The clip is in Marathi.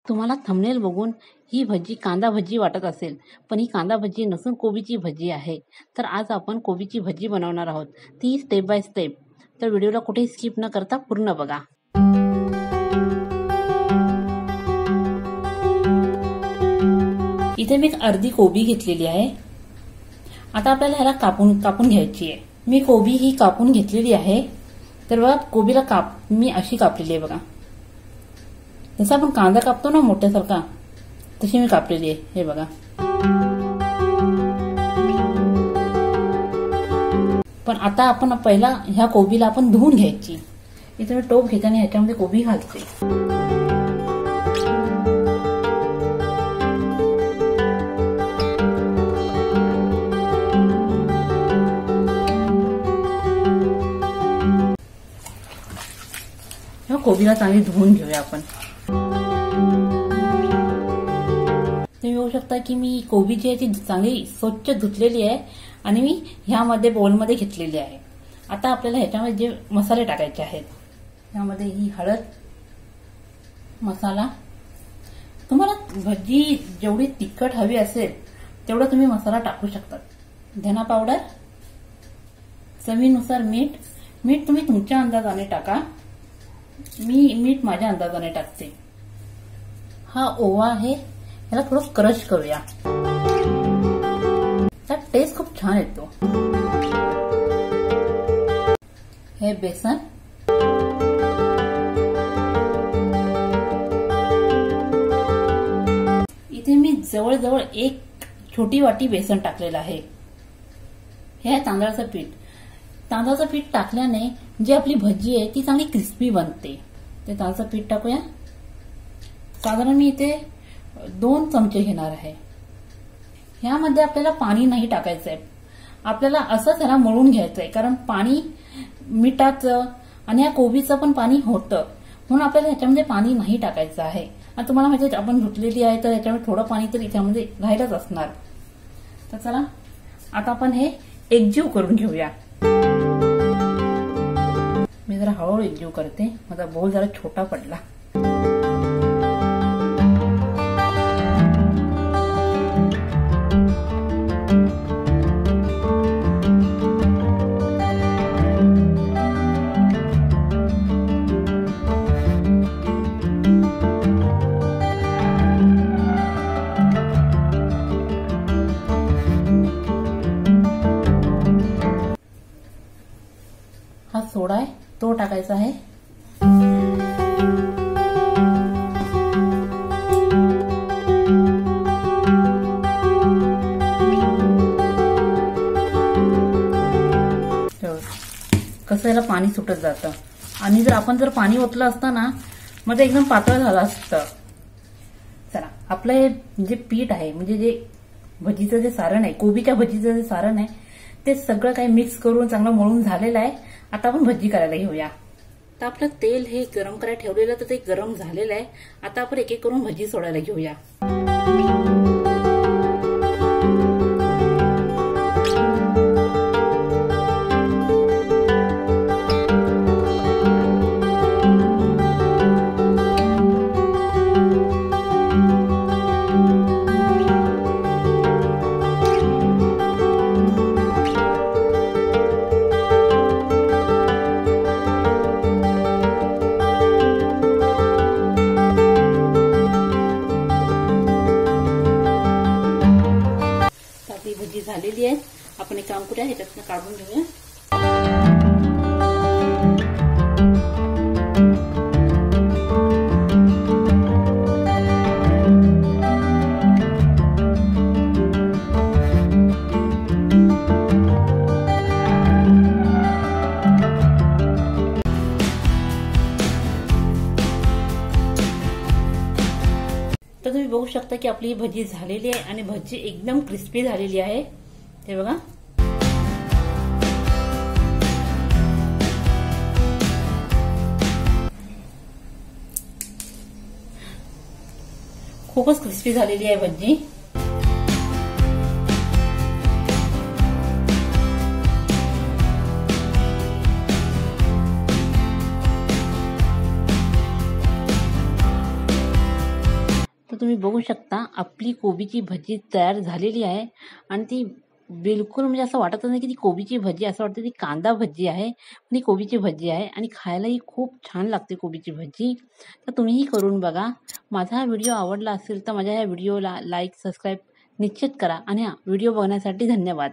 तुम्हाला थंबनेल बघून ही भजी कांदा भजी वाटत असेल, पण ही कांदा भजी नसून कोबीची भजी आहे. तर आज आपण कोबीची भजी बनवणार आहोत, ती स्टेप बाय स्टेप. तर व्हिडिओला कुठेही स्किप न करता पूर्ण बघा. इथे मी एक अर्धी कोबी घेतलेली आहे. आता आपल्याला ह्याला कापून घ्यायची आहे. मी कोबी ही कापून घेतलेली आहे. तर बघा, कोबीला मी अशी कापलेली आहे बघा. जसं आपण कांदा कापतो ना मोठ्यासारखा, तशी मी कापलेली आहे. हे बघा. पण आता आपण पहिला ह्या कोबीला आपण धुवून घ्यायची. इथे मी टोप घेते आणि ह्याच्यामध्ये कोबी घालते. कोबीला चांगली धुवून घेऊया आपण. तुम्ही बघू शकता की मी कोबी जी आहे ती चांगली स्वच्छ धुतलेली आहे आणि मी ह्यामध्ये बोलमध्ये घेतलेली आहे. आता आपल्याला ह्याच्यामध्ये जे मसाले टाकायचे आहेत, ह्यामध्ये ही हळद मसाला. तुम्हाला भजी जेवढी तिखट हवी असेल तेवढा तुम्ही मसाला टाकू शकता. धना पावडर, चवीनुसार मीठ तुम्ही तुमच्या अंदाजाने टाका. मी मीठ माझ्या अंदाजाने टाकते. हा ओवा आहे, याला थोडं क्रश करूया. त्यात टेस्ट खूप छान येतो. हे बेसन, इथे मी जवळजवळ एक छोटी वाटी बेसन टाकलेलं आहे. हे आहे तांदळाचं पीठ. तांदळाचं पीठ टाकल्याने जी आपली भजी आहे ती चांगली क्रिस्पी बनते. ते तांदळाचं पीठ टाकूया. साधारण मी इथे 2 चमचे घेणार आहे. ह्यामध्ये आपल्याला पाणी नाही टाकायचं आहे. आपल्याला असंच ह्याला मळून घ्यायचं आहे, कारण पाणी मिठाचं आणि या कोबीचं पण पाणी होतं, म्हणून आपल्याला ह्याच्यामध्ये पाणी नाही टाकायचं आहे. आणि तुम्हाला माहिती आपण धुतलेली आहे तर ह्याच्यामध्ये थोडं पाणी तर इथे राहिलंच असणार. तर चला आता आपण हे एकजीव करून घेऊया. मी जरा हळूहळू एकजीव करते. माझा बोल जरा छोटा पडला. हा सोडा आहे तो टाकायचा आहे. कसं याला पाणी सुटत जातं. आणि जर पाणी ओतलं असतं ना, मग ते एकदम पातळ झालं असतं. चला, आपलं हे जे पीठ आहे, म्हणजे जे भजीचं जे सारण आहे, कोबीच्या भजीचं जे सारण आहे, ते सगळं काही मिक्स करून चांगलं मळून झालेलं आहे. आता आपण भजी करायला घेऊया. तर आपलं तेल हे गरम करायला ठेवलेलं, तर ते गरम झालेलं आहे. आता आपण एक एक करून भजी सोडायला घेऊया. भजी झालेली आहे. आपण एक काम करूया, ह्याच्यातनं काढून घेऊया. तर तुम्ही बघू शकता की आपली भजी झालेली आहे आणि भजी एकदम क्रिस्पी झालेली आहे. हे बघा. खूपच क्रिस्पी झालेली आहे भजी. तर तुम्ही बघू शकता आपली कोबीची भजी तयार झालेली आहे आणि ती बिलकुल म्हणजे असं वाटतच नाही की ती कोबीची भजी, असं वाटतं ती कांदा भजी आहे, पण ती कोबीची भजी आहे आणि खायलाही खूप छान लागते कोबीची भजी. तर तुम्हीही करून बघा. माझा हा व्हिडिओ आवडला असेल तर माझ्या ह्या व्हिडिओला लाईक, सबस्क्राईब निश्चित करा आणि व्हिडिओ बघण्यासाठी धन्यवाद.